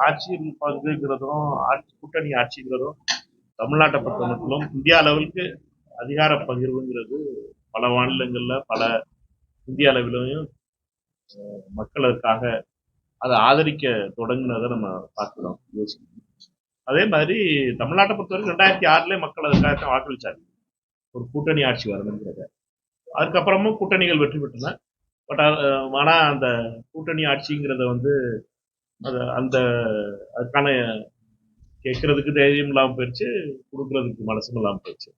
ஆட்சியில் பங்குங்கிறதும் கூட்டணி ஆட்சிங்கிறதும் தமிழ்நாட்டை பொறுத்த மட்டும் இந்தியா அளவுக்கு அதிகார பகிர்வுங்கிறது பல மாநிலங்கள்ல பல இந்திய அளவிலையும் மக்கள் அதுக்காக அதை ஆதரிக்க தொடங்கினதை நம்ம பார்க்கிறோம் யோசிக்கணும். அதே மாதிரி தமிழ்நாட்டை பொறுத்தவரைக்கும் 2006 மக்கள் அதுக்காக வாக்களிச்சாங்க ஒரு கூட்டணி ஆட்சி வரணுங்கிறத. அதுக்கப்புறமும் கூட்டணிகள் வெற்றி பெற்றன. பட் ஆனா அந்த கூட்டணி ஆட்சிங்கிறத வந்து அந்த அதுக்கான கேட்கறதுக்கு தைரியம் இல்லாமல் போயிடுச்சு, கொடுக்கறதுக்கு மனசும் இல்லாமல் போயிடுச்சு.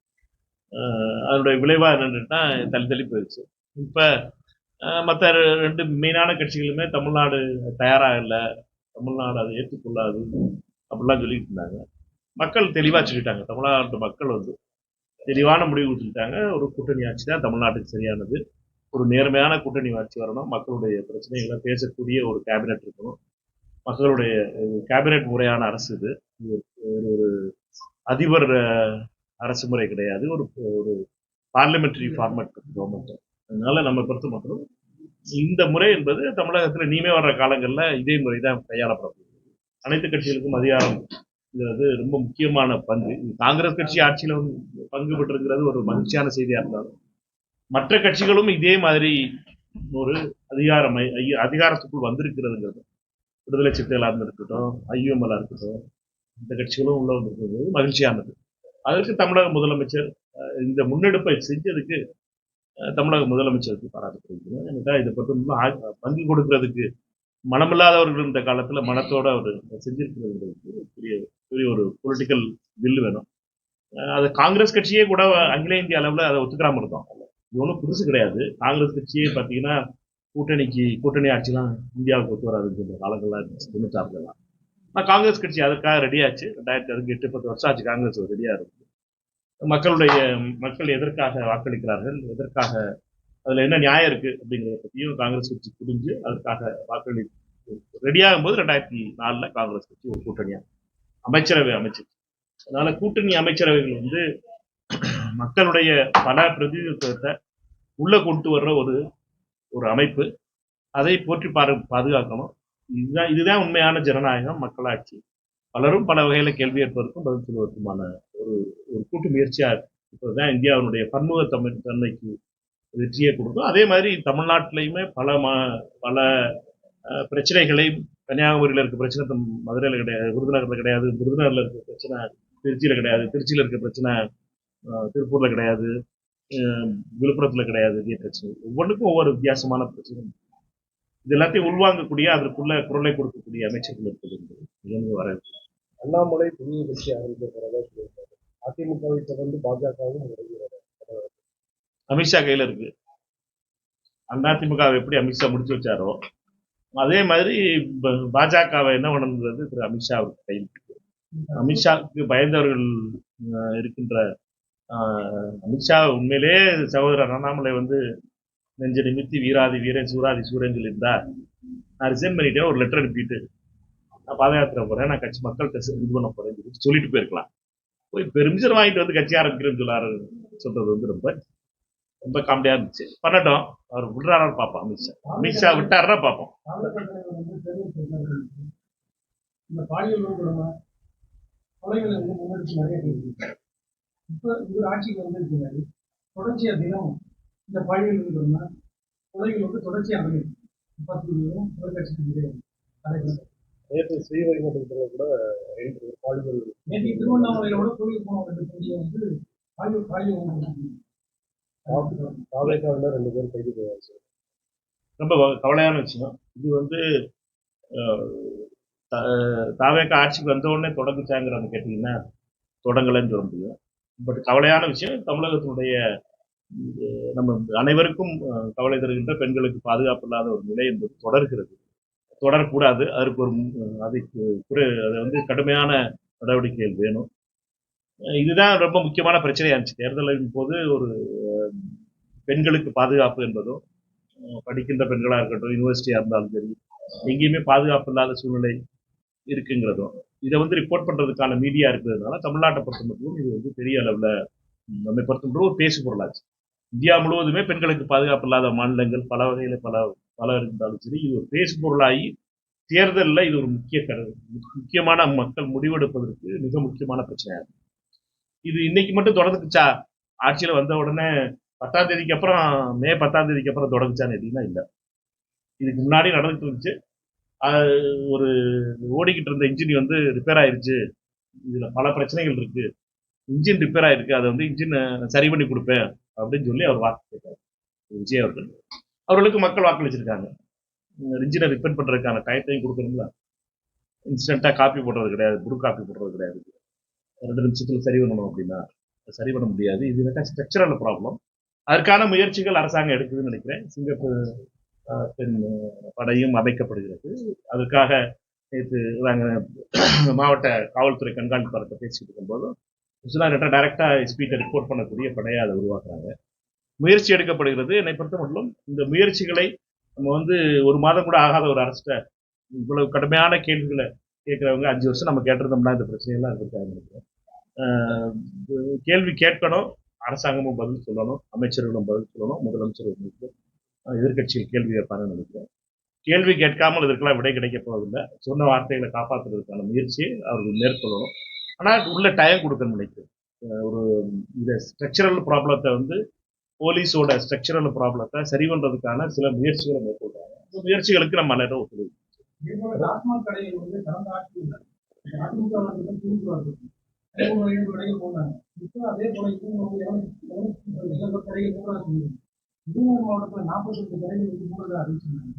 அதனுடைய விளைவா என்னன்னா தள்ளி தள்ளி போயிடுச்சு. இப்ப மற்ற ரெண்டு மெயினான கட்சிகளுமே தமிழ்நாடு தயாராக இல்லை, தமிழ்நாடு அதை ஏற்றுக்கொள்ளாது அப்படிலாம் சொல்லிட்டு இருந்தாங்க. மக்கள் தெளிவா சொல்லிட்டாங்க. தமிழ்நாட்டு மக்கள் வந்து தெளிவான முடிவு கொடுத்துட்டாங்க. ஒரு கூட்டணி ஆட்சி தான் தமிழ்நாட்டுக்கு சரியானது. ஒரு நேர்மையான கூட்டணி ஆட்சி வரணும். மக்களுடைய பிரச்சனைகளை பேசக்கூடிய ஒரு கேபினெட் இருக்கணும். மக்களுடைய கேபினெட் முறையான அரசு இது. ஒரு அதிபர் அரசு முறை கிடையாது. ஒரு ஒரு பார்லிமெண்டரி ஃபார்மேட் கவர்மெண்ட். அதனால நம்ம பொறுத்த மட்டும் இந்த முறை என்பது தமிழகத்தில் நீமே வர்ற காலங்களில் இதே முறை தான் கையாளப்படும். அனைத்து கட்சிகளுக்கும் அதிகாரம் ரொம்ப முக்கியமான பங்கு. காங்கிரஸ் கட்சி ஆட்சியில பங்கு பெற்றிருக்கிறது ஒரு மகிழ்ச்சியான செய்தியா இருந்தாலும் மற்ற கட்சிகளும் இதே மாதிரி ஒரு அதிகாரத்துக்குள் வந்திருக்கிறதுங்கிறது விடுதலை சிறுத்தைகளா இருக்கட்டும், ஐயுஎம்எல் இருக்கட்டும், இந்த கட்சிகளும் உள்ள வந்திருக்கிறது மகிழ்ச்சியானது. அதற்கு தமிழக முதலமைச்சர் இந்த முன்னெடுப்பை செஞ்சதுக்கு தமிழக முதலமைச்சருக்கு பாராட்டு தெரிவிக்கணும். எனக்கு இதை பற்றி பங்கு கொடுக்கறதுக்கு மனமில்லாதவர்கள் இந்த காலத்துல மனத்தோட அவர் செஞ்சிருக்கிறதுக்கு பெரிய பெரிய ஒரு பொலிட்டிக்கல் பில் வேணும். அது காங்கிரஸ் கட்சியே கூட அகில இந்திய அளவில் அதை ஒத்துக்கிறாம இருந்தோம். இது ஒன்றும் புதுசு கிடையாது. காங்கிரஸ் கட்சியே பார்த்தீங்கன்னா கூட்டணி ஆட்சிலாம் இந்தியாவுக்கு ஒத்து வராதுன்னு சொல்ற காலங்கள்லாம் இருந்துச்சு 96 ஆனால் காங்கிரஸ் கட்சி அதுக்காக ரெடியாச்சு. 2008-10 வருஷம் ஆச்சு காங்கிரஸ் ரெடியா இருக்கு. மக்கள் எதற்காக வாக்களிக்கிறார்கள், எதற்காக அதுல என்ன நியாயம் இருக்கு அப்படிங்கிறத பற்றியும் காங்கிரஸ் கட்சி புரிஞ்சு அதற்காக வாக்களி ரெடியாகும் போது 2004 காங்கிரஸ் கட்சி ஒரு கூட்டணியா அமைச்சரவை அமைச்சு. அதனால கூட்டணி அமைச்சரவைகள் வந்து மக்களுடைய பல பிரதிநிதித்துவத்தை உள்ள கொண்டு வர்ற ஒரு அமைப்பு. அதை போற்றி பாதுகாக்கணும். இதுதான் உண்மையான ஜனநாயகம், மக்களாட்சி. பலரும் பல வகையில கேள்வி கேட்பதற்கும் பதில் சொல்வதற்குமான ஒரு கூட்டு முயற்சியா இப்பதான் இந்தியாவுடைய பன்முகத்தன்மைக்கு வெற்றியை கொடுக்கும். அதே மாதிரி தமிழ்நாட்டிலையுமே பல பிரச்சனைகளை, கன்னியாகுமரியில இருக்க பிரச்சனை மதுரையில கிடையாது, விருதுநகர்ல கிடையாது, விருதுநகர்ல இருக்க பிரச்சனை திருச்சியில கிடையாது, திருச்சியில இருக்க பிரச்சனை திருப்பூர்ல கிடையாது, விழுப்புரத்துல கிடையாது. இதே பிரச்சனை ஒவ்வொன்றுக்கும் ஒவ்வொரு வித்தியாசமான பிரச்சனை. இது எல்லாத்தையும் உள்வாங்கக்கூடிய அதற்குள்ள குரலை கொடுக்கக்கூடிய அமைச்சர்கள் இருக்குது. வர அண்ணாமலை புதிய கட்சி ஆரம்பிக்கிறதா சொல்லியிருக்காரு. அதிமுகவை தொடர்ந்து பாஜகவும் அமித்ஷா கையில இருக்கு. அதிமுக எப்படி அமித்ஷா முடிச்சு வச்சாரோ அதே மாதிரி பாஜகவை என்ன பண்ணணுங்கிறது திரு அமித்ஷா அவருக்கு கையில் இருக்கு. அமித்ஷாவுக்கு பயந்தவர்கள் இருக்கின்ற அமித்ஷா உண்மையிலே சகோதரர் அண்ணாமலை வந்து நெஞ்ச நிமித்தி வீராதி வீரன் சூராதி சூரன் சொல்லியிருந்தா நான் ரிசைன் பண்ணிட்டேன், ஒரு லெட்டர் அனுப்பிட்டு நான் பாத யாத்திரை போறேன், நான் கட்சி மக்கள்கிட்ட இது பண்ண போறேன் சொல்லிட்டு போயிருக்கலாம். போய் பெருமிஷன் வாங்கிட்டு வந்து கட்சி ஆரம்பிக்கிறேன்னு சொல்றது வந்து ரொம்ப காமெடியா இருந்துச்சு. பண்ணட்டும், அவர் விடுறாரு பார்ப்போம். அமித்ஷா விட்டாருன்னா பார்ப்போம். இந்த பாலியல் கொலைகளை வந்து முன்னெடுத்து நிறைய பேர் இப்ப இவர் ஆட்சிக்கு வந்திருக்கிறாரு. தொடர்ச்சியா தினம் இந்த பாலியல் கொலைகள் வந்து தொடர்ச்சியா அமையும். நேற்று ஸ்ரீவைகுண்டத்தில் கூட பாலியல் நேற்று திருவண்ணாமலையில கூட கோயிலுக்கு போன 2 பெண்களை வந்து பாலியல் தாவேக்காவில் 2 பேர் கைது செய்யாச்சு. ரொம்ப கவலையான விஷயம். இது வந்து தாவேக்கா ஆட்சிக்கு வந்த உடனே தொடங்குச்சாங்கிறத கேட்டீங்கன்னா தொடங்கலைன்னு சொல்ல முடியும். பட் கவலையான விஷயம். தமிழகத்தினுடைய நம்ம அனைவருக்கும் கவலை தருகின்ற பெண்களுக்கு பாதுகாப்பு இல்லாத ஒரு நிலை என்பது தொடர்கிறது, தொடரக்கூடாது. அதற்கு அதை வந்து கடுமையான நடவடிக்கைகள் வேணும். இதுதான் ரொம்ப முக்கியமான பிரச்சனையா இருந்துச்சு தேர்தலின் போது. ஒரு பெண்களுக்கு பாதுகாப்பு என்பதும், படிக்கின்ற பெண்களா இருக்கட்டும், யூனிவர்சிட்டியா இருந்தாலும் சரி, எங்கேயுமே பாதுகாப்பு இல்லாத சூழ்நிலை இருக்குங்கிறதும், இதை வந்து ரிப்போர்ட் பண்றதுக்கான மீடியா இருக்கிறதுனால தமிழ்நாட்டை பொறுத்த மட்டும் இது வந்து பெரிய அளவுல நம்மை பொறுத்த ஒரு பேசு பொருளாச்சு. இந்தியா முழுவதுமே பெண்களுக்கு பாதுகாப்பு இல்லாத மாநிலங்கள் பல வகையில பல இருந்தாலும் சரி, இது ஒரு பேசு பொருளாகி தேர்தலில் இது ஒரு முக்கியமான மக்கள் முடிவெடுப்பதற்கு மிக முக்கியமான பிரச்சனையா இருக்கு. இது இன்னைக்கு மட்டும் தொடர்ந்துச்சா? ஆட்சியில வந்த உடனே 10ஆம் தேதிக்கு அப்புறம், மே 10ஆம் தேதிக்கு அப்புறம் தொடங்குச்சான்னு கேட்டீங்கன்னா இல்ல. இதுக்கு முன்னாடி நடந்துட்டு இருந்துச்சு. ஒரு ஓடிக்கிட்டு இருந்த இன்ஜின் வந்து ரிப்பேர் ஆயிருச்சு, இதுல பல பிரச்சனைகள் இருக்கு, இன்ஜின் ரிப்பேர் ஆயிருக்கு, அதை வந்து இன்ஜின் சரி பண்ணி கொடுப்பேன் அப்படின்னு சொல்லி அவர் வாக்கு கேட்டார் விஜய் அவர்கள். அவர்களுக்கு மக்கள் வாக்களிச்சிருக்காங்க. இன்ஜினை ரிப்பேர் பண்றதுக்கான டயத்தையும் கொடுக்கணும்ல. இன்ஸ்டன்டா காப்பி போடுறது கிடையாது, புது காப்பி போடுறது கிடையாது. 2 நிமிஷத்துல சரி பண்ணணும் அப்படின்னா சரி பண்ண முடியாது. இது ஸ்ட்ரக்சரல் ப்ராப்ளம். அதற்கான முயற்சிகள் அரசாங்கம் எடுக்குதுன்னு நினைக்கிறேன். சிங்கப்பூர் பெண் படையும் அமைக்கப்படுகிறது. அதுக்காக நேற்று நாங்கள் மாவட்ட காவல்துறை கண்காணிப்பாளர்கிட்ட பேசிட்டு இருக்கும்போது சொன்னாங்க, டைரக்டா எஸ்பிட்ட ரிப்போர்ட் பண்ணக்கூடிய படையை அதை உருவாக்குறாங்க. முயற்சி எடுக்கப்படுகிறது. என்னை பொறுத்த மட்டும் இந்த முயற்சிகளை நம்ம வந்து ஒரு மாதம் கூட ஆகாத ஒரு அரசை இவ்வளவு கடுமையான கேள்விகளை கேட்கிறவங்க 5 வருஷம் நம்ம கேட்டிருந்தோம்னா இந்த பிரச்சனையெல்லாம் இருக்காது நினைக்கிறேன். கேள்வி கேட்கணும், அரசாங்கமும் பதில் சொல்லணும், அமைச்சர்களும் பதில் சொல்லணும், முதலமைச்சர் எதிர்கட்சியில் கேள்வி கேட்பாங்கன்னு நினைக்கிறேன். கேள்வி கேட்காமல் இதற்கெல்லாம் விடை கிடைக்க போவதில்லை. சொன்ன வார்த்தைகளை காப்பாற்றுறதுக்கான முயற்சியை அவர்கள் மேற்கொள்ளணும். ஆனால் உள்ள டைம் கொடுக்கணும்னு நினைக்கிறேன். ஒரு இந்த ஸ்ட்ரக்சரல் ப்ராப்ளத்தை வந்து போலீஸோட ஸ்ட்ரக்சரல் ப்ராப்ளத்தை சரி பண்றதுக்கான சில முயற்சிகளை மேற்கொள்றாங்க. அந்த முயற்சிகளுக்கு நம்ம எல்லாரும் ஒத்துழைப்பு. டாஸ்மாக் கடைகள் வந்து கடந்த ஆட்சியில் அதிமுக கடைகள் போனாங்க. இப்போ அதே போல கடைகள் கூட விருதுநகர் மாவட்டத்தில் 48 கடைகள் வந்து மூடதாக அறிவிச்சிருந்தாங்க.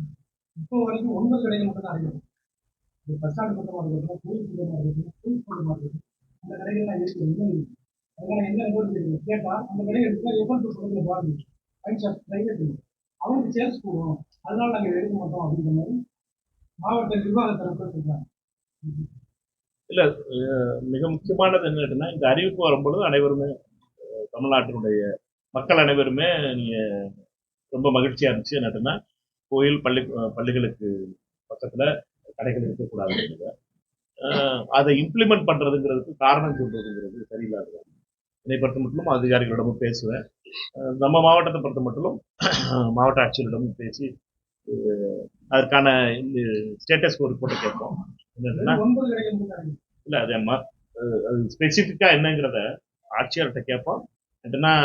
இப்போ வரைக்கும் 9 கடைகள் மட்டும் தான் அடைக்கணும். பஸ் ஸ்டாண்ட் பக்கமாக இருக்கட்டும், கோயில் பக்கமாக இருக்கட்டும், ஸ்கூல் பக்கமாக இருக்கட்டும், அந்த கடைகள்லாம் இருக்கு. அதனால எந்த நம்பர் கேட்டா அந்த கடைகள் எடுத்தா எவ்வளவு பக்கத்துல பாருங்க, வைன் ஷாப் பிரைவேட் அவங்களுக்கு சேல்ஸ் போடுவோம், அதனால நாங்கள் எடுக்க மாட்டோம் அப்படிங்கிற மாதிரி மாவட்ட நிர்வாக தரப்புல சொல்றாங்க. இல்ல, மிக முக்கியமானது என்னன்னா, இந்த அறிவிப்பு வரும்பொழுது அனைவருமே, தமிழ்நாட்டினுடைய மக்கள் அனைவருமே நீங்க ரொம்ப மகிழ்ச்சியா இருந்துச்சு. என்னன்னா, கோயில் பள்ளிகளுக்கு பக்கத்துல கடைகள் இருக்கக்கூடாது, அதை இம்ப்ளிமெண்ட் பண்றதுங்கிறதுக்கு காரணம் சொல்றதுங்கிறது சரியில்லாத. என்னை பொறுத்த மட்டும் அதிகாரிகளிடமும் பேசுவேன். நம்ம மாவட்டத்தை பொறுத்த மட்டும் மாவட்ட ஆட்சியரிடமும் பேசி அதற்கான ஸ்டேட்டஸ் ரிப்போர்ட்டை கேட்போம். இல்ல அது ஸ்பெசிபிக்கா என்னங்கிறத ஆட்சியர்கிட்ட கேட்போம்.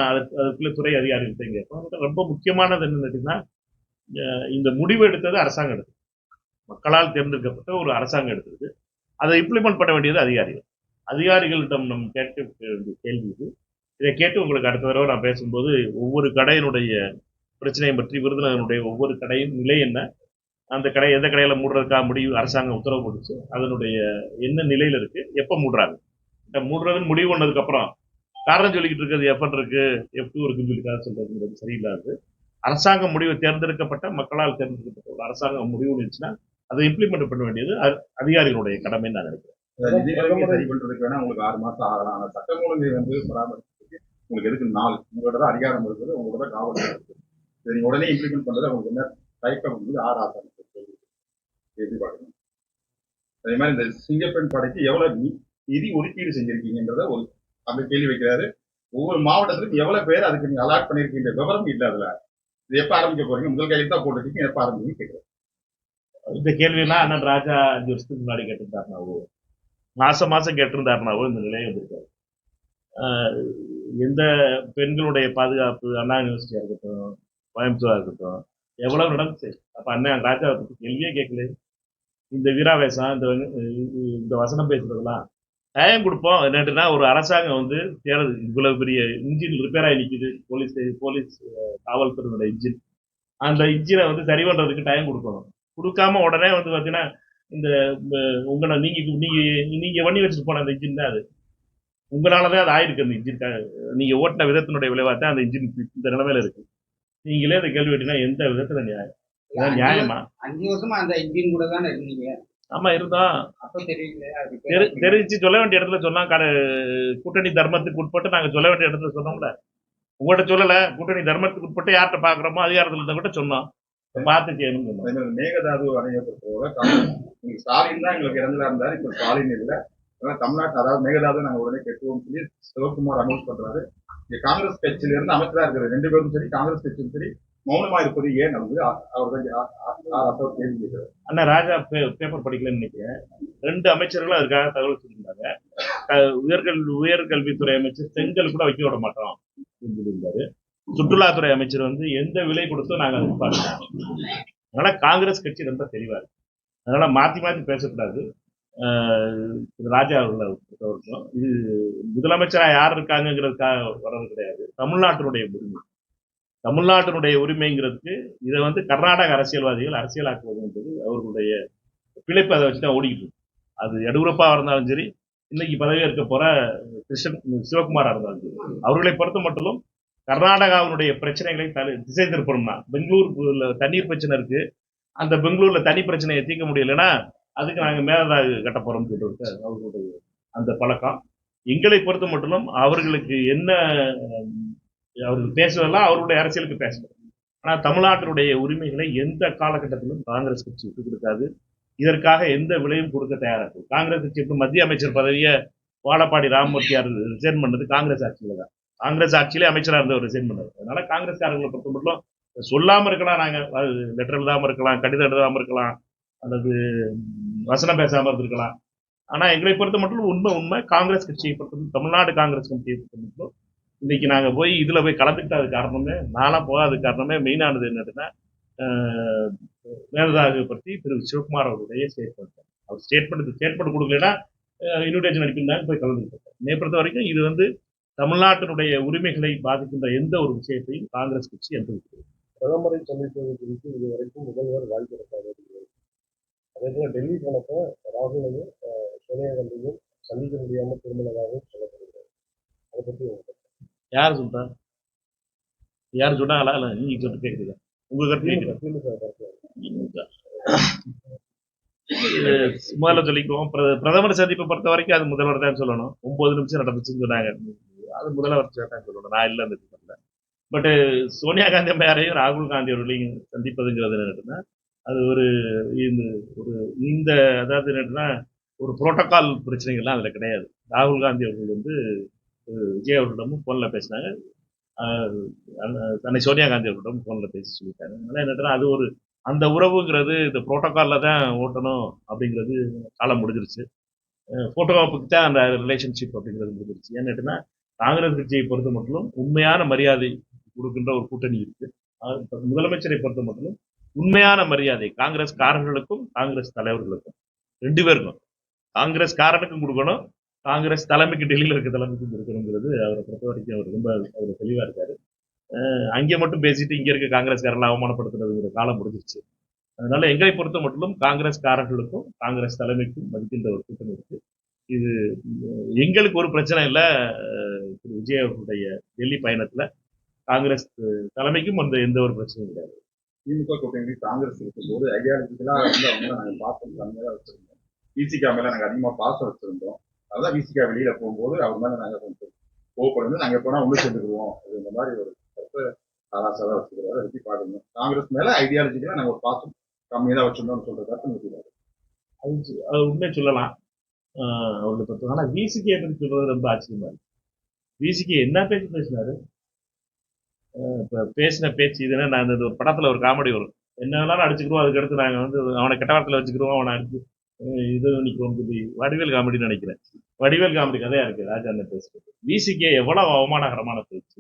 அதுக்குள்ள துறை அதிகாரிகிட்ட கேட்போம். ரொம்ப முக்கியமானது என்னன்னு கேட்டீங்கன்னா, இந்த முடிவு எடுத்தது அரசாங்கம் எடுத்தது, மக்களால் தேர்ந்தெடுக்கப்பட்ட ஒரு அரசாங்கம் எடுத்தது. அதை இம்ப்ளிமெண்ட் பண்ண வேண்டியது அதிகாரிகளிடம் நம்ம கேட்க வேண்டிய கேள்வி இது. இதை கேட்டு உங்களுக்கு அடுத்த தடவை நான் பேசும்போது ஒவ்வொரு கடையினுடைய பிரச்சனையை பற்றி, விருதுநகருடைய ஒவ்வொரு கடையின் நிலை என்ன, அந்த கடை எந்த கடையில மூடுறதுக்காக முடிவு அரசாங்கம் உத்தரவு போட்டுச்சு, அதனுடைய என்ன நிலையில இருக்கு, எப்ப மூடுறாங்க, மூடுறதுன்னு முடிவு பண்ணதுக்கு அப்புறம் காரணம் சொல்லிக்கிட்டு இருக்கிறது F1 இருக்கு, F2 இருக்குன்னு சொல்லி சொல்றதுங்கிறது சரியில்லாது. அரசாங்கம் முடிவு, தேர்ந்தெடுக்கப்பட்ட மக்களால் தேர்ந்தெடுக்கப்பட்ட ஒரு அரசாங்கம் முடிவு இருந்துச்சுன்னா அதை இம்ப்ளிமெண்ட் பண்ண வேண்டியது அதிகாரிகளுடைய கடமைன்னு நான் நினைக்கிறேன். சரி பண்றதுக்கு வேணா உங்களுக்கு 6 மாசம் ஆகலாம். ஆனா சட்டம் ஒழுங்கை வந்து பராமரிக்கிறதுக்கு உங்களுக்கு எதுக்கு நாள், உங்களோட தான் அதிகாரம் இருக்குது, உங்களோட காவல் இருக்குது. இதை நீங்க உடனே இம்ப்ளிமெண்ட் பண்றது உங்களுக்கு என்ன தயக்கம் வந்து 6 ஆசனம் எதிர்பார்க்கணும். அதே மாதிரி இந்த சிங்கப்பெண் படைக்கு எவ்வளவு நிதி ஒதுக்கீடு செஞ்சிருக்கீங்கன்றத ஒரு அந்த கேள்வி வைக்கிறாரு. ஒவ்வொரு மாவட்டத்திலும் எவ்வளவு பேர் அதுக்கு நீங்க அலாட் பண்ணிருக்கீங்க விவரம் இல்ல. அதுல இது எப்ப ஆரம்பிக்க போறீங்க, முதல் கையில் தான் போட்டுருக்கீங்க, எப்ப ஆரம்பிக்கணும் கேட்கிறேன். இந்த கேள்வியெல்லாம் அண்ணன் ராஜா 5 வருஷத்துக்கு முன்னாடி கேட்டிருந்தாருனாவோ, மாசம் கேட்டிருந்தாருனாவோ இந்த நிலையை வந்திருக்காரு. எந்த பெண்களுடைய பாதுகாப்பு, அண்ணா யூனிவர்சிட்டியா இருக்கட்டும், கோயம்புத்தூரா இருக்கட்டும், எவ்வளவு நடந்துச்சு. அப்ப அண்ணன் ராஜா கேள்வியே கேட்கல. இந்த வீராவேசம், இந்த வசனம் பேசுறதுலாம் டைம் கொடுப்போம். என்னட்டுன்னா, ஒரு அரசாங்கம் வந்து தேர்தல் இவ்வளவு பெரிய இன்ஜின் ரிப்பேர் ஆகி நிற்குது, போலீஸ் காவல்துறையினுடைய இன்ஜின், அந்த இன்ஜினை வந்து சரி பண்றதுக்கு டைம் கொடுக்கணும். கொடுக்காம உடனே வந்து பாத்தீங்கன்னா, இந்த உங்களை நீங்க பண்ணி வச்சுட்டு போன அந்த இன்ஜின் தான் அது, உங்களாலதான் அது ஆயிருக்கு. அந்த இன்ஜின் நீங்க ஓட்டின விதத்தினுடைய விளைவாத்தான் அந்த இன்ஜின் இந்த நிலைமையில இருக்கு. நீங்களே அந்த கேள்வி கேட்டீங்கன்னா எந்த விதத்துல நியாயமா? 5 வருஷமா அந்த இன்ஜின் கூட தானே இருந்தீங்க. ஆமா, இருந்தோம். தெரிவிச்சு சொல்ல வேண்டிய இடத்துல சொன்னா, கூட்டணி தர்மத்துக்கு உட்பட்டு நாங்க சொல்ல வேண்டிய இடத்துல சொன்னோம்ல. உங்கள்கிட்ட சொல்லல, கூட்டணி தர்மத்துக்கு உட்பட்டு யார்கிட்ட பாக்குறோமோ அதிகாரத்துல இருந்த கூட சொன்னோம், பார்த்து செய்யணும். மேகதாது அணையை பொறுத்தவரை ஸ்டாலின் தான் எங்களுக்கு இறந்தா இருந்தாரு. இப்ப ஸ்டாலின் இல்லை. தமிழ்நாட்டு அதாவது மேகதாது நாங்க உடனே கெட்டுவோம் சொல்லி சிவகுமார் அனௌன்ஸ் பண்றாரு. இங்க காங்கிரஸ் கட்சியில இருந்து அமைச்சரா இருக்கிற 2 பேரும் சரி, காங்கிரஸ் கட்சியும் சரி, மௌனமா இருப்பது ஏன் வந்து அவர் தான் கேள்வி கேட்கிறார். அண்ணா ராஜா பேப்பர் படிக்கலன்னு நினைக்கிறேன். 2 அமைச்சர்களும் அதுக்காக தகவல் சொல்லியிருந்தாங்க. உயர்கல்வித்துறை அமைச்சர் செங்கல் கூட வைக்க விட மாட்டோம் அப்படின்னு சொல்லியிருந்தாரு. சுற்றுலாத்துறை அமைச்சர் வந்து எந்த விலை கொடுத்தோ நாங்க அதை பார்க்கலாம். அதனால காங்கிரஸ் கட்சி ரொம்ப தெளிவா இருக்கு. அதனால மாத்தி மாத்தி பேசக்கூடாது. ராஜா அவர்களை பொறுத்தவரைக்கும் இது முதலமைச்சரா யார் இருக்காங்கிறதுக்காக வர்றது கிடையாது. தமிழ்நாட்டினுடைய உரிமை, தமிழ்நாட்டினுடைய உரிமைங்கிறதுக்கு இதை வந்து கர்நாடக அரசியல்வாதிகள் அரசியலாக்குவதுன்றது அவர்களுடைய பிழைப்பு. அதை வச்சுதான் ஓடிக்கிட்டு இருக்கு. அது எடியூரப்பா இருந்தாலும் சரி, இன்னைக்கு பதவி இருக்க போற சிவகுமாரா இருந்தாலும் சரி, அவர்களை பொறுத்த மட்டும் கர்நாடகாவினுடைய பிரச்சனைகளை திசை திருப்பணும்னா, பெங்களூர்ல தண்ணீர் பிரச்சனை இருக்கு, அந்த பெங்களூர்ல தனி பிரச்சனையை தீர்க்க முடியலன்னா அதுக்கு நாங்க மேலதாக கட்ட போறோம்னு சொல்லிட்டு அவர்களுடைய அந்த பழக்கம். எங்களை பொறுத்த மட்டும் அவர்களுக்கு என்ன அவர்கள் பேசுவதெல்லாம் அவருடைய அரசியலுக்கு பேசணும். ஆனா தமிழ்நாட்டினுடைய உரிமைகளை எந்த காலகட்டத்திலும் காங்கிரஸ் கட்சி விட்டுக் கொடுக்காது. இதற்காக எந்த விலையும் கொடுக்க தயாரா இருக்கு. காங்கிரஸ் கட்சி இப்ப மத்திய அமைச்சர் பதவியை வாழப்பாடி ராமமூர்த்தியார் ரிசைன் பண்ணது காங்கிரஸ் ஆட்சியில தான். காங்கிரஸ் ஆட்சியிலே அமைச்சரா இருந்தவர் ரிசைன் பண்ணார். அதனால காங்கிரஸ்காரர்களை பொறுத்த மட்டும் சொல்லாம இருக்கலாம், நாங்க லெட்டர் எழுதாம இருக்கலாம், கடிதம் எழுதாம இருக்கலாம், அல்லது வசனம் பேசாம இருந்திருக்கலாம். ஆனா எங்களை பொறுத்த மட்டும் உண்மை காங்கிரஸ் கட்சியை பொறுத்த தமிழ்நாடு காங்கிரஸ் கமிட்டியை பொறுத்த மட்டும் இன்னைக்கு நாங்க போய் இதுல போய் கலந்துக்கிட்டது காரணமே, நானா போகாத காரணமே மெயினானது என்னதுன்னா மேலதாக பற்றி திரு சிவகுமார் அவருடைய ஸ்டேட்மெண்ட். அவர் ஸ்டேட்மெண்ட் கொடுக்கலன்னா இன்விடேஷன் அனுப்பியிருந்தாங்க, போய் கலந்துக்கிட்டாங்க. என்னை பொறுத்த வரைக்கும் இது வந்து தமிழ்நாட்டினுடைய உரிமைகளை பாதிக்கின்ற எந்த ஒரு விஷயத்தையும் காங்கிரஸ் கட்சி அனுமதிக்கிறது. பிரதமரை சந்திப்பது குறித்து இதுவரைக்கும் முதல்வர் வாய்ப்பு இருக்காது. அதே போல டெல்லி போனப்ப ராகுலையும் சோனியா காந்தியும் சந்திக்க முடியாம திரும்பினதாகவும் சொல்லப்படுகிறது. அதை பற்றி யார் சொல்றா? யாரு சொன்னாங்களா? இல்ல நீங்க சொல்லிட்டு கேக்குறீங்க, உங்க கருத்து முதல்ல சொல்லிக்குவோம். பிரதமர் சந்திப்பை பொறுத்த வரைக்கும் அது முதல்வர் தான் சொல்லணும். 9 நிமிஷம் நடந்துச்சுன்னு சொன்னாங்க, அது முதல்வர் தான் சொல்லணும். நான் இல்லை அந்த பட் சோனியா காந்தி அம்மையாரையும் ராகுல் காந்தி அவர்களையும் சந்திப்பதுங்கிறது என்னன்னா அது ஒரு இந்த அதாவது என்னன்னா ஒரு புரோட்டோகால் பிரச்சனைகள்லாம் அதுல கிடையாது. ராகுல் காந்தி அவர்கள் வந்து விஜய் அவர்களிடமும் போன்ல பேசினாங்க, தன்னை சோனியா காந்தி அவர்களிடம் போன்ல பேசி சொல்லிட்டாங்க. அதனால என்னன்னா அது ஒரு அந்த உறவுங்கிறது இந்த புரோட்டோகால்ல தான் ஓட்டணும் அப்படிங்கிறது காலம் முடிஞ்சிருச்சு. போட்டோவுக்கு தான் அந்த ரிலேஷன்ஷிப் அப்படிங்கிறது முடிஞ்சிருச்சு. ஏன்னா காங்கிரஸ் கட்சியை பொறுத்த மட்டும் உண்மையான மரியாதை கொடுக்கின்ற ஒரு கூட்டணி இருக்கு. முதலமைச்சரை பொறுத்த மட்டும் உண்மையான மரியாதை காங்கிரஸ் காரர்களுக்கும் காங்கிரஸ் தலைவர்களுக்கும் 2 பேருக்கும், காங்கிரஸ் காரனுக்கும் கொடுக்கணும், காங்கிரஸ் தலைமைக்கு டெல்லியில் இருக்க தலைமைக்கும் கொடுக்கணுங்கிறது அவரை பொறுத்த வரைக்கும் அவர் ரொம்ப அவர் தெளிவா இருக்காரு. அங்கே மட்டும் பேசிட்டு இங்க இருக்க காங்கிரஸ்காரர்களை அவமானப்படுத்துறதுங்கிற காலம் முடிஞ்சிருச்சு. அதனால எங்களை பொறுத்த மட்டும் காங்கிரஸ்காரர்களுக்கும் காங்கிரஸ் தலைமைக்கும் மதிக்கின்ற ஒரு கூட்டணி இருக்கு. இது எங்களுக்கு ஒரு பிரச்சனை இல்லை. திரு விஜய் அவர்களுடைய டெல்லி பயணத்துல காங்கிரஸ் தலைமைக்கும் அந்த எந்த ஒரு பிரச்சனையும் கிடையாது. திமுக கூட்டணி காங்கிரஸ் இருக்கும்போது ஐடியாலஜிக்கலா வந்து அவங்க நாங்கள் பாசம் கம்மியாக வச்சிருந்தோம். விசிகா மேல நாங்கள் அதிகமாக பாசம் வச்சிருந்தோம். அதான் விசிகா வெளியில போகும்போது அவர் மேல நாங்கள் கொஞ்சம் கோவப்படுறது, நாங்க போனா ஒண்ணு சேர்ந்துக்குவோம், இந்த மாதிரி ஒரு கருத்தை ஆராசாதான் வச்சுக்கிறாரு. அதை பற்றி பாருங்க, காங்கிரஸ் மேல ஐடியாலஜிக்கலா நாங்கள் ஒரு பாசம் கம்மியாக தான் வச்சிருந்தோம்னு சொல்ற கருத்து நிறுத்தினாரு. அது உண்மையை சொல்லலாம் அவர்களை பற்றி. ஆனா விசிகே பற்றி சொல்றது ரொம்ப ஆச்சரியமா இருக்கு. விசிகே என்ன பேசினாரு? இப்ப பேசின பேச்சு இதுன்னா, நான் இந்த ஒரு படத்துல ஒரு காமெடி வரும், என்ன வேணாலும் அடிச்சுக்கிறோம், அதுக்கடுத்து நாங்க வந்து அவனை கெட்ட வாரத்துல வச்சுக்கிறோம், அவனை அடிச்சு இது நிற்கிறோம் சொல்லி வடிவேல் காமெடின்னு நினைக்கிறேன். வடிவேல் காமெடி கதையா இருக்கு ராஜா அந்த பேசுறது. விசிகே எவ்வளவு அவமானகரமான பேச்சு,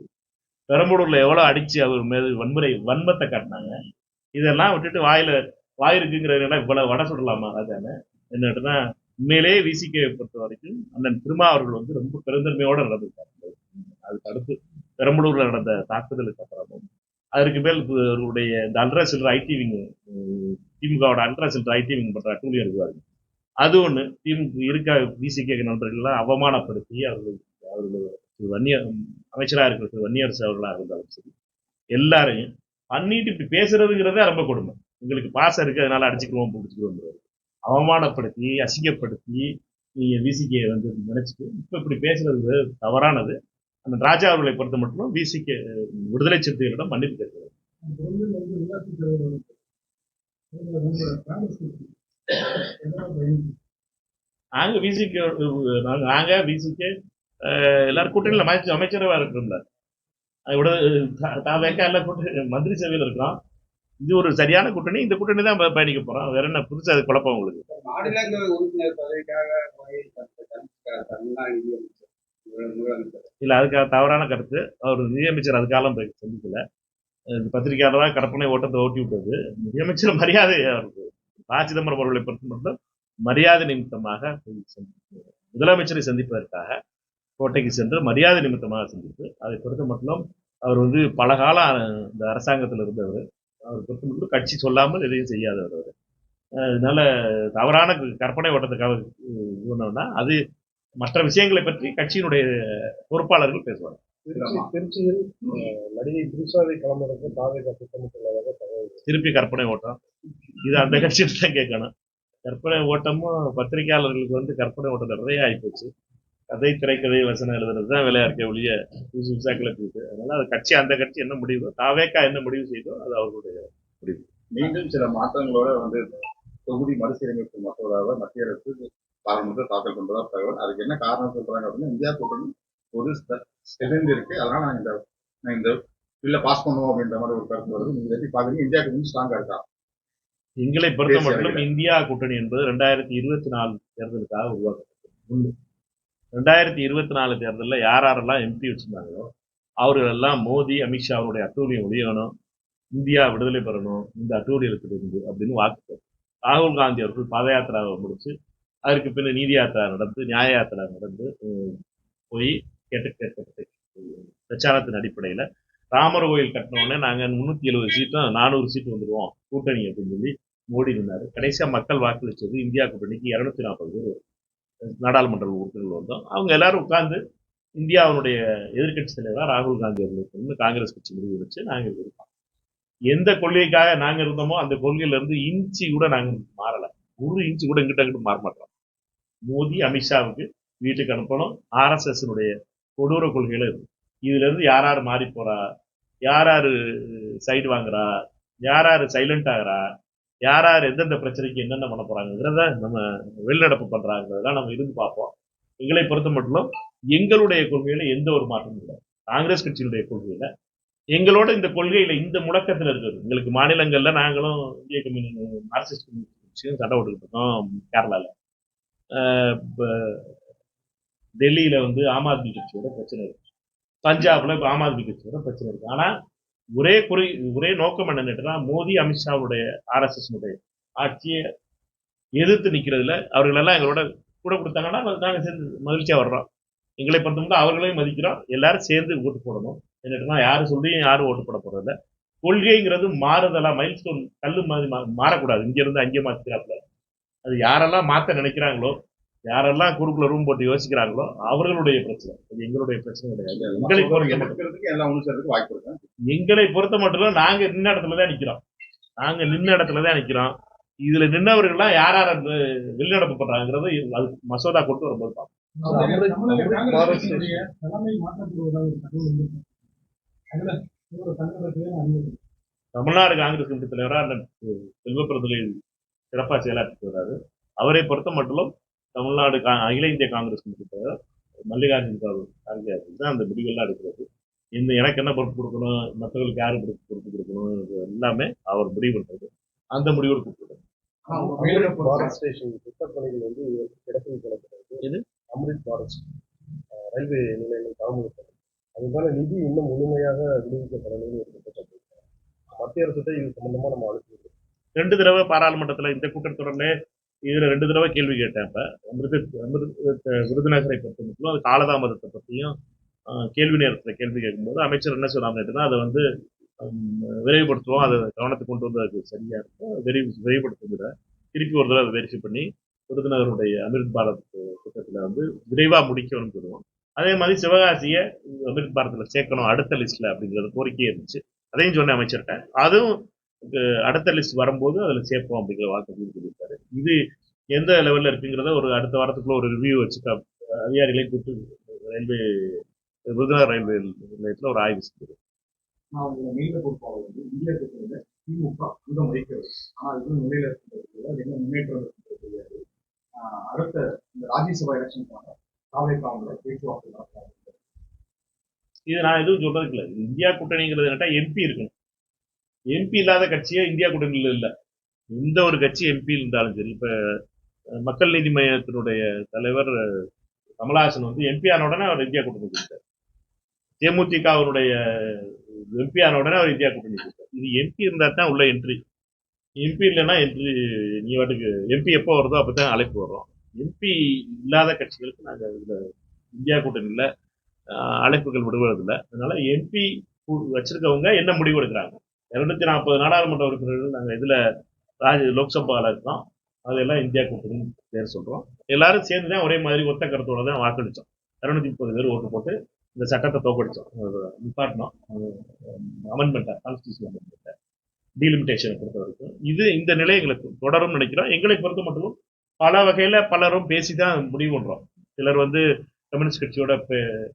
பெரம்பலூர்ல எவ்வளவு அடிச்சு அவர் மீது வன்மத்தை காட்டினாங்க. இதெல்லாம் விட்டுட்டு வாய் இருக்குங்கிறதுனா இவ்வளவு வடை சுடலாமா ராஜான்னு என்னன்னா, உண்மையிலேயே விசிகே பொறுத்த வரைக்கும் அண்ணன் திருமா அவர்கள் வந்து ரொம்ப பெருந்தன்மையோட நடந்திருக்காரு. அதுக்கு அடுத்து பெரம்பலூர்ல நடந்த தாக்குதலுக்கு அப்புறமும் அதற்கு மேல் அவருடைய இந்த அல்ட்ரா சில்ற ஐடி விங், திமுகவோட அல்ட்ரா சில்ற ஐடி விங் பண்ற அட்டூழியம் இருக்குவாரு, அது ஒண்ணு திமுக இருக்க விசிகே நண்பர்கள்லாம் அவமானப்படுத்தி அவர்கள் அமைச்சராக இருக்கிற திரு வன்னியரசு அவர்களாக இருந்தாலும் சரி எல்லாரையும் பண்ணிட்டு இப்படி பேசுறதுங்கிறதே ரொம்ப கொடுமை. உங்களுக்கு பாசம் இருக்கு அதனால அடிச்சுக்கிறோம் பிடிச்சிக்கிறோம் அவமானப்படுத்தி அசிங்கப்படுத்தி நீங்க விசிகே வந்து நினைச்சிட்டு இப்ப இப்படி பேசுறது தவறானது. அந்த ராஜா அவர்களை பொறுத்த மட்டும் விசிகே விடுதலை சிறுத்தைகளிடம் மன்னிப்பு கேட்கிறது. நாங்க விசிகே எல்லாரும் கூட்டணியில அமைச்சரவா இருக்கிறோம்ல, அதோட தாவேக்கா எல்லாம் கூட்டணி மந்திரி சபையில் இருக்கிறோம். இது ஒரு சரியான கூட்டணி. இந்த கூட்டணி தான் பயணிக்க போறோம். வேற என்ன புதுசா அது குழப்பம் உங்களுக்கு? மாநிலங்களவை உறுப்பினர் பதவிக்காக தமிழ்நாடு நிதியமைச்சர் முதலமைச்சர் இல்ல அதுக்காக தவறான கருத்து. அவர் நிதியமைச்சர் அதுக்காலம் சந்திக்கல. பத்திரிகையாளராக கற்பனை ஓட்டத்தை ஓட்டி விட்டது. நிதியமைச்சர் மரியாதை அவருக்கு ப. சிதம்பரம் அவர்களை பொறுத்த மட்டும் மரியாதை நிமித்தமாக முதலமைச்சரை சந்திப்பதற்காக கோட்டைக்கு சென்று மரியாதை நிமித்தமாக சந்தித்து, அதை பொறுத்த மட்டும் அவர் பல காலம் இந்த அரசாங்கத்தில் இருந்தவர். அவர் பொறுத்த மட்டும் கட்சி சொல்லாமல் எதையும் செய்யாதவர் அவர். அதனால தவறான கற்பனை ஓட்டத்துக்காக சொன்னோம்னா அது மற்ற விஷயங்களை பற்றி கட்சியினுடைய பொறுப்பாளர்கள் பேசுவாங்க. திருச்சியில் நடிகை திரிஷாவை கிளம்புறதுக்கு தாவேகா திட்டமிட்டுள்ளதாக தகவல். திருப்பி கற்பனை ஓட்டம் இது அந்த கட்சியில தான் கேட்கணும். கற்பனை ஓட்டமும் பத்திரிகையாளர்களுக்கு கற்பனை ஓட்டம் நிறைய ஆயிப்போச்சு. கதை, திரைக்கதை, வசனம் எழுதுறது தான் வேலையா இருக்க ஒழிய புதுசு புதுசா கிளப்பிட்டு. அதனால அது கட்சி அந்த கட்சி என்ன முடிவு, தாவேக்கா என்ன முடிவு செய்தோ அது அவர்களுடைய முடிவு. மீண்டும் சில மாற்றங்களோட தொகுதி மறுசீரமைப்பு மசோதாவை மத்திய அரசு பாராளுமன்றத்தில் தாக்கல் பண்றதா தகவல். அதுக்கு என்ன காரணம் சொல்றாங்க அப்படின்னா, இந்தியா கூட்டணி ஒரு ஸ்ட்ரென்த் இருக்கு, அதனால நான் இந்த பில்ல பாஸ் பண்ணுவோம் அப்படின்ற மாதிரி ஒரு கருத்து வருது. நீங்க எப்படி பாக்குறீங்க? இந்தியா கூட்டணி ஸ்ட்ராங்கா இருக்கா? எங்களை பொறுத்த மட்டும் இந்தியா கூட்டணி என்பது 2024 தேர்தலுக்காக உருவாக்கப்பட்டது. 2024 தேர்தலில் யாரெல்லாம் எம்பி வச்சிருந்தாங்களோ அவர்கள் எல்லாம் மோடி, அமித்ஷா அவருடைய அட்டூழியம் ஒழியணும், இந்தியா விடுதலை பெறணும், இந்த அட்டூழியத்தில் இருந்து அப்படின்னு வாக்கு. ராகுல் காந்தி அவர்கள் பாத யாத்திராவை முடிச்சு அதற்கு பின்னர் நீதி யாத்திரா நடந்து, நியாய யாத்திரா நடந்து போய் கேட்கப்பட்ட பிரச்சாரத்தின் அடிப்படையில் ராமர் கோயில் கட்டினோடனே நாங்கள் 370 சீட்டும் 400 சீட்டு வந்துடுவோம் கூட்டணி அப்படின்னு சொல்லி மோடி நின்னாரு. கடைசியா மக்கள் வாக்களிச்சது இந்தியா கூட்டணிக்கு 240 பேர் நாடாளுமன்ற உறுப்பினர்கள் வந்தோம். அவங்க எல்லாரும் உட்கார்ந்து இந்தியாவுடைய எதிர்கட்சி தலைவராக ராகுல் காந்தி அவர்களுக்கு காங்கிரஸ் கட்சி முடிவு வச்சு நாங்கள் இருக்கோம். எந்த கொள்கைக்காக நாங்க இருந்தோமோ அந்த கொள்கையில இருந்து இன்ச்சு கூட நாங்க மாறல. ஒரு இன்ச்சு கூட இங்கிட்ட மாற மாட்டோம். மோடி, அமித்ஷாவுக்கு வீட்டுக்கு அனுப்பணும். RSS கொடூர கொள்கையில இருக்கு. இதுல இருந்து யார் யார் மாறி போறா, யார் யாரு சைடு வாங்குறா, யார் யாரு சைலண்ட் ஆகுறா, யார் யார் எந்தெந்த பிரச்சனைக்கு என்னென்ன பண்ண போறாங்கிறத நம்ம வெளிநடப்பு பண்றாங்கிறதெல்லாம் நம்ம இருந்து பார்ப்போம். எங்களை பொறுத்த மட்டும் எங்களுடைய கொள்கையில எந்த ஒரு மாற்றமும் இல்லை. காங்கிரஸ் கட்சியினுடைய கொள்கையில எங்களோட இந்த கொள்கையில இந்த முழக்கத்தில் இருக்கிறது. எங்களுக்கு மாநிலங்கள்ல நாங்களும் இந்திய கம்யூனிஸ்ட் மார்க்சிஸ்ட் கட்சியும் சண்டை போட்டுக்கிட்டு இருக்கோம். கேரளால, டெல்லியில ஆம் ஆத்மி கட்சியோட பிரச்சனை இருக்கு. பஞ்சாப்ல ஆம் ஆத்மி கட்சியோட பிரச்சனை இருக்கு. ஆனா ஒரே நோக்கம் என்னன்னா, மோடி, அமித்ஷாவுடைய RSS ஆட்சியை எதிர்த்து நிக்கிறதுல அவர்கள் எல்லாம் எங்களோட கூட கொடுத்தாங்கன்னா நாங்க சேர்ந்து மகிழ்ச்சியா வர்றோம். எங்களை பொறுத்தவரை அவர்களையும் மதிக்கிறோம். எல்லாரும் சேர்ந்து ஓட்டு போடணும். என்னன்னா யாரும் சொல்லியும் யாரும் ஓட்டு போட போறதில்ல. கொள்கைங்கிறது மாறுதலா மைல்ஸ்டோன் கல்லு மாதிரி மாறக்கூடாது. இங்க இருந்து அங்கே மாத்திக்கிறாப்புல. அது யாரெல்லாம் மாத்த நினைக்கிறாங்களோ, யாரெல்லாம் குறுக்குள்ள ரூம் போட்டு யோசிக்கிறாங்களோ அவர்களுடைய பிரச்சனை, அது எங்களுடைய பிரச்சனை கிடையாது. எங்களை பொறுத்த மட்டும் நாங்க நின்ன இடத்துலதான் நிக்கிறோம். இதுல நின்னவர்கள்லாம் யார் யார் வெளிநடப்பு பண்றாங்கிறது அது மசோதா கொண்டு வரும்போது பார்ப்போம். தமிழ்நாடு காங்கிரஸ் கமிட்டி தலைவராக செல்வப்பிரதிலை சிறப்பாக செயலாற்றி வர்றாரு. அவரை பொறுத்த மட்டும் தமிழ்நாடு அகில இந்திய காங்கிரஸ் கமிட்டி தலைவர் மல்லிகார்ஜுன் கார்கே தான் அந்த முடிவெல்லாம் எடுக்கிறது. எனக்கு என்ன பொறுப்பு கொடுக்கணும், மற்றவர்களுக்கு யாரு பொறுப்பு கொடுக்கணும், எல்லாமே அவர் முடிவு பண்றது. அந்த முடிவோடு கொடுக்குறது. பாரத் ஸ்டேஷன் திட்டப்பணிகள் இடத்தில் கிடக்கிறது. இது அம்ரித் பாரத் ரயில்வே நிலையங்கள் தாமதப்படும். அதுக்கான நிதி இன்னும் முழுமையாக விடுவிக்கப்படணும்னு ஒரு திட்டத்தை மத்திய அரசு இது சம்பந்தமா நம்ம அனுப்பிடுறோம். 2 தடவை பாராளுமன்றத்தில் இந்த கூட்டத்தொடர்ல இதுல 2 தடவை கேள்வி கேட்டேன். இப்ப விருதுநகரை பொறுத்த மட்டும் அது காலதாமதத்தை பற்றியும் கேள்வி நேரத்தில் கேள்வி கேட்கும்போது அமைச்சர் என்ன சொன்னாங்கன்னா, அதை விரைவுபடுத்துவோம், அதை கவனத்துக்கு கொண்டு வந்து அது சரியா இருக்கும், விரைவுபடுத்துகிற திருப்பி ஒரு தடவை அதை வெரிஃபை பண்ணி விருதுநகருடைய அமிர்த் பாரத் திட்டத்துல விரைவா முடிக்கணும்னு சொல்லுவோம். அதே மாதிரி சிவகாசியை அமிர்த் பாரத்ல சேர்க்கணும் அடுத்த லிஸ்ட்ல அப்படிங்கிற கோரிக்கையே இருந்துச்சு. அதையும் சொன்ன அமைச்சர்கிட்ட, அதுவும் அடுத்த லிஸ்ட் வரும்போது அதுல சேர்ப்போம் அப்படிங்கிற வார்த்தை சொல்லியிருக்காரு. இது எந்த லெவல்ல இருக்குங்கிறத ஒரு அடுத்த வாரத்துக்குள்ள ஒரு ரிவ்யூ வச்சு அதிகாரிகளை கூப்பிட்டு ரயில்வே விருதுநகர் ரயில்வே நிலையத்தில் ஒரு ஆய்வு செஞ்சது. நீண்ட பொறுப்பாளர் இந்திய திமுக அங்கம் வகிக்கிறது. ஆனால் இது நிலையில இருக்கிறது, அது என்ன முன்னேற்றம் தெரியாது. அடுத்த இந்த ராஜ்யசபா எலெக்ஷனுக்கான தாவேக்காவுடைய பேச்சுவார்த்தை நடத்துறாங்க. இது நான் எதுவும் சொல்றதுக்கு இல்லை. இந்தியா கூட்டணிங்கிறது என்னட்டா எம்பி இருக்கணும். எம்பி இல்லாத கட்சியே இந்தியா கூட்டணியில் இல்லை. எந்த ஒரு கட்சி எம்பி இருந்தாலும் சரி. இப்ப மக்கள் நீதி மையத்தினுடைய தலைவர் கமலஹாசன் வந்து எம்பி ஆன உடனே அவர் இந்தியா கூட்டணி கொடுத்தார். தேமுதிக அவருடைய எம்பி ஆன உடனே அவர் இந்தியா கூட்டணி கொடுத்தார். இது எம்பி இருந்தா தான் உள்ள என்ட்ரி. எம்பி இல்லைன்னா என்ட்ரி நீ வாட்டுக்கு எம்பி எப்போ வருதோ அப்பதான் அழைப்பு வரும். எம்பி இல்லாத கட்சிகளுக்கு நாங்கள் இதுல இந்தியா கூட்டணியில் அழைப்புகள் விடுவதில்லை. அதனால எம்பி வச்சிருக்கவங்க என்ன முடிவு எடுக்கிறாங்க. 240 நாடாளுமன்ற உறுப்பினர்கள் நாங்கள் இதுல லோக்சபாவில் இருக்கோம். அதெல்லாம் இந்தியா கூட்டணி பேர் சொல்றோம். எல்லாரும் சேர்ந்து தான் ஒரே மாதிரி ஒத்த கருத்தோட தான் வாக்களிச்சோம். 230 பேர் ஓட்டு போட்டு இந்த சட்டத்தை தோக்கடிச்சோம். நிப்பாட்டினோம். அமெண்ட்மெண்ட்டை கான்ஸ்டியூஷன் அமெண்ட்மெண்ட்டை டீலிமிட்டேஷனை பொறுத்த வரைக்கும் இது இந்த நிலை எங்களுக்கு தொடரும் நினைக்கிறோம். எங்களை பொறுத்த மட்டும் பல வகையில பலரும் பேசிதான் முடிவு பண்றோம். சிலர் வந்து கம்யூனிஸ்ட் கட்சியோட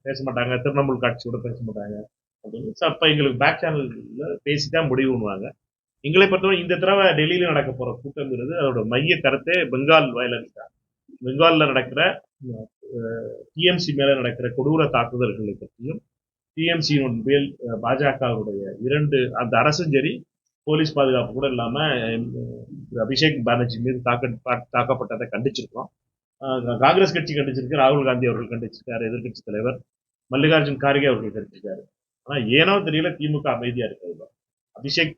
பேச மாட்டாங்க, திரிணாமுல் கட்சியோட பேச மாட்டாங்க அப்படின்னு. அப்ப எங்களுக்கு பேக் சேனல்ல பேசிதான் முடிவு பண்ணுவாங்க. எங்களை பொறுத்தவரை இந்த தடவை டெல்லியில நடக்க போற கூட்டம்ங்கிறது அதோட மைய கருத்தே பெங்கால் வயலன்ஸ் தான். பெங்கால்ல நடக்கிற டிஎம்சி மேல நடக்கிற கொடூர தாக்குதல்களை பற்றியும், டிஎம்சியின் மேல் பாஜகவுடைய 2 அந்த அரசும் சரி போலீஸ் பாதுகாப்பு கூட இல்லாம அபிஷேக் பானர்ஜி மீது தாக்கப்பட்டதை கண்டிச்சிருக்கோம். காங்கிரஸ் கட்சி கண்டிச்சிருக்கு, ராகுல் காந்தி அவர்கள் கண்டிச்சிருக்காரு, எதிர்கட்சி தலைவர் மல்லிகார்ஜுன் கார்கே அவர்கள் கண்டிச்சிருக்காரு. ஆனா ஏனோ தெரியல திமுக அமைதியா இருக்கிறது. அபிஷேக்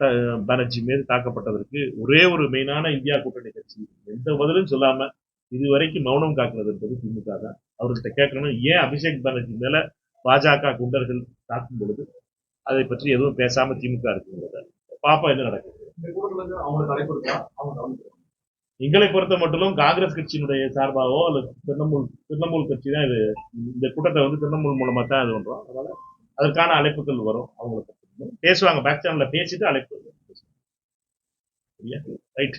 பானர்ஜி மீது தாக்கப்பட்டதற்கு ஒரே ஒரு மெயினான இந்தியா கூட்டணி கட்சி எந்த பதிலும் சொல்லாம இதுவரைக்கும் மௌனம் காக்கிறது என்பது திமுக தான். அவர்கிட்ட கேட்கணும், ஏன் அபிஷேக் பானர்ஜி மேல பாஜக குண்டர்கள் தாக்கும் பொழுது அதை பற்றி எதுவும் பேசாம திமுக இருக்குங்கிறத பாப்பா என்ன நடக்குது. எங்களை பொறுத்த மட்டும் காங்கிரஸ் கட்சியினுடைய சார்பாகவோ அல்லது திரிணாமுல் கட்சி தான் இது இந்த கூட்டத்தை வந்து திரிணாமுல் மூலமா தான் இது பண்றோம். அதனால அதற்கான அழைப்புகள் வரும். அவங்களுக்கு பேசுவாங்க, பேக் சேனல்ல பேசிட்டு அழைப்பு ரைட்.